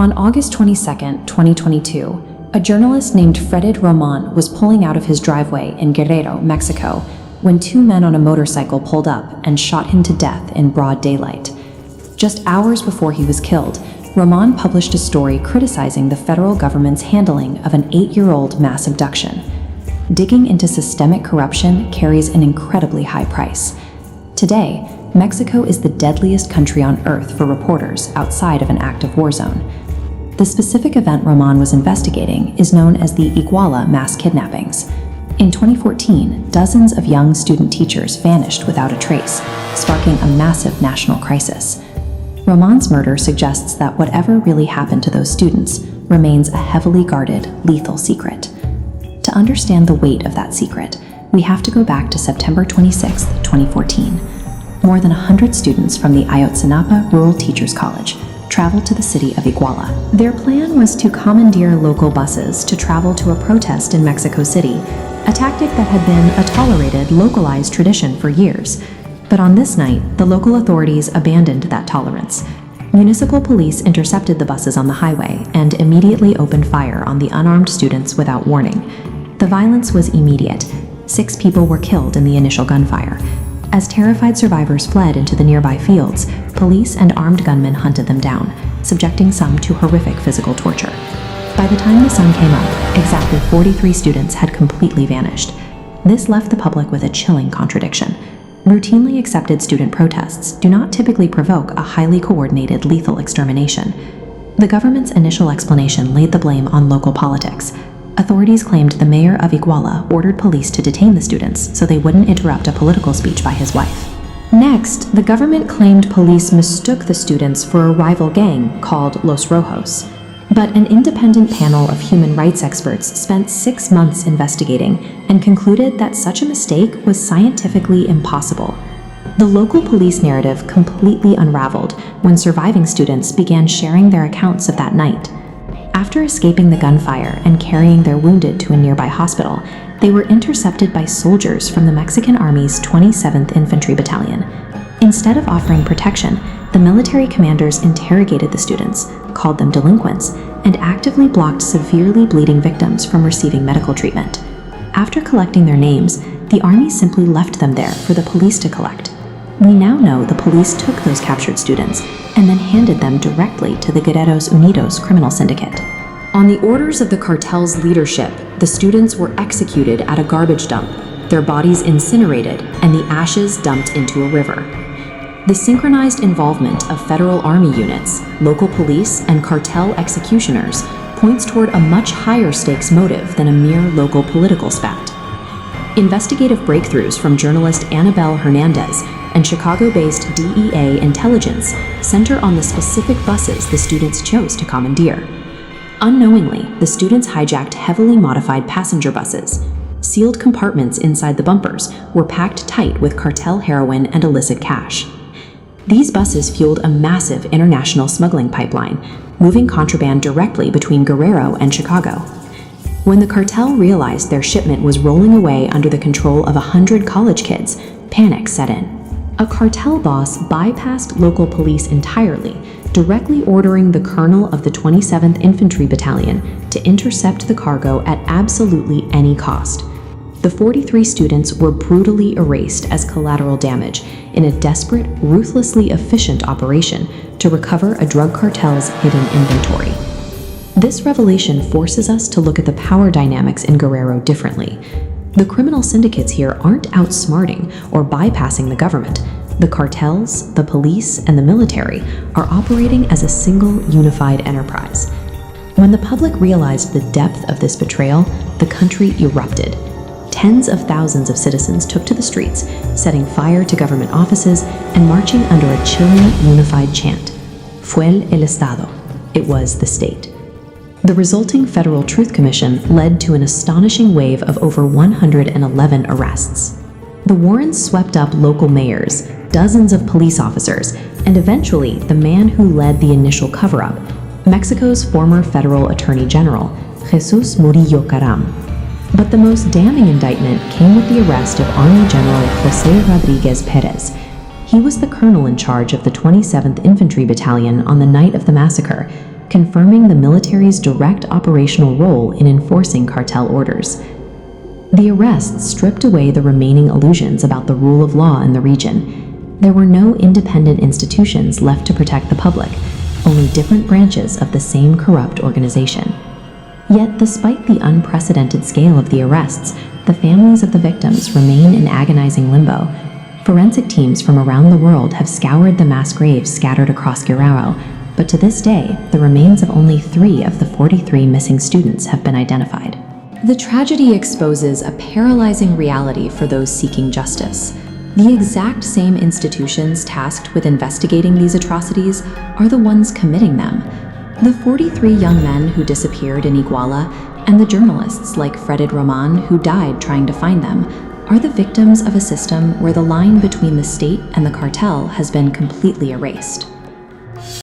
On August 22, 2022, a journalist named Freddy Roman was pulling out of his driveway in Guerrero, Mexico, when two men on a motorcycle pulled up and shot him to death in broad daylight. Just hours before he was killed, Roman published a story criticizing the federal government's handling of an 8-year-old mass abduction. Digging into systemic corruption carries an incredibly high price. Today, Mexico is the deadliest country on earth for reporters outside of an active war zone. The specific event Roman was investigating is known as the Iguala mass kidnappings. In 2014, dozens of young student teachers vanished without a trace, sparking a massive national crisis. Roman's murder suggests that whatever really happened to those students remains a heavily guarded, lethal secret. To understand the weight of that secret, we have to go back to September 26, 2014. More than 100 students from the Ayotzinapa Rural Teachers College traveled to the city of Iguala. Their plan was to commandeer local buses to travel to a protest in Mexico City, a tactic that had been a tolerated, localized tradition for years. But on this night, the local authorities abandoned that tolerance. Municipal police intercepted the buses on the highway and immediately opened fire on the unarmed students without warning. The violence was immediate. 6 people were killed in the initial gunfire. As terrified survivors fled into the nearby fields, police and armed gunmen hunted them down, subjecting some to horrific physical torture. By the time the sun came up, exactly 43 students had completely vanished. This left the public with a chilling contradiction. Routinely accepted student protests do not typically provoke a highly coordinated lethal extermination. The government's initial explanation laid the blame on local politics. Authorities claimed the mayor of Iguala ordered police to detain the students so they wouldn't interrupt a political speech by his wife. Next, the government claimed police mistook the students for a rival gang called Los Rojos. But an independent panel of human rights experts spent 6 months investigating and concluded that such a mistake was scientifically impossible. The local police narrative completely unraveled when surviving students began sharing their accounts of that night. After escaping the gunfire and carrying their wounded to a nearby hospital, they were intercepted by soldiers from the Mexican Army's 27th Infantry Battalion. Instead of offering protection, the military commanders interrogated the students, called them delinquents, and actively blocked severely bleeding victims from receiving medical treatment. After collecting their names, the Army simply left them there for the police to collect. We now know the police took those captured students and then handed them directly to the Guerreros Unidos criminal syndicate. On the orders of the cartel's leadership, the students were executed at a garbage dump, their bodies incinerated, and the ashes dumped into a river. The synchronized involvement of federal army units, local police, and cartel executioners points toward a much higher stakes motive than a mere local political spat. Investigative breakthroughs from journalist Annabelle Hernandez and Chicago-based DEA intelligence center on the specific buses the students chose to commandeer. Unknowingly, the students hijacked heavily modified passenger buses. Sealed compartments inside the bumpers were packed tight with cartel heroin and illicit cash. These buses fueled a massive international smuggling pipeline, moving contraband directly between Guerrero and Chicago. When the cartel realized their shipment was rolling away under the control of 100 college kids, panic set in. A cartel boss bypassed local police entirely, directly ordering the colonel of the 27th Infantry Battalion to intercept the cargo at absolutely any cost. The 43 students were brutally erased as collateral damage in a desperate, ruthlessly efficient operation to recover a drug cartel's hidden inventory. This revelation forces us to look at the power dynamics in Guerrero differently. The criminal syndicates here aren't outsmarting or bypassing the government. The cartels, the police, and the military are operating as a single, unified enterprise. When the public realized the depth of this betrayal, the country erupted. Tens of thousands of citizens took to the streets, setting fire to government offices and marching under a chilling, unified chant. Fue el Estado. It was the state. The resulting Federal Truth Commission led to an astonishing wave of over 111 arrests. The warrants swept up local mayors, dozens of police officers, and eventually the man who led the initial cover-up, Mexico's former federal attorney general, Jesus Murillo Caram. But the most damning indictment came with the arrest of Army General José Rodríguez Pérez. He was the colonel in charge of the 27th Infantry Battalion on the night of the massacre, confirming the military's direct operational role in enforcing cartel orders. The arrests stripped away the remaining illusions about the rule of law in the region. There were no independent institutions left to protect the public, only different branches of the same corrupt organization. Yet, despite the unprecedented scale of the arrests, the families of the victims remain in agonizing limbo. Forensic teams from around the world have scoured the mass graves scattered across Guerrero, but to this day, the remains of only 3 of the 43 missing students have been identified. The tragedy exposes a paralyzing reality for those seeking justice. The exact same institutions tasked with investigating these atrocities are the ones committing them. The 43 young men who disappeared in Iguala and the journalists like Fredid Roman who died trying to find them are the victims of a system where the line between the state and the cartel has been completely erased.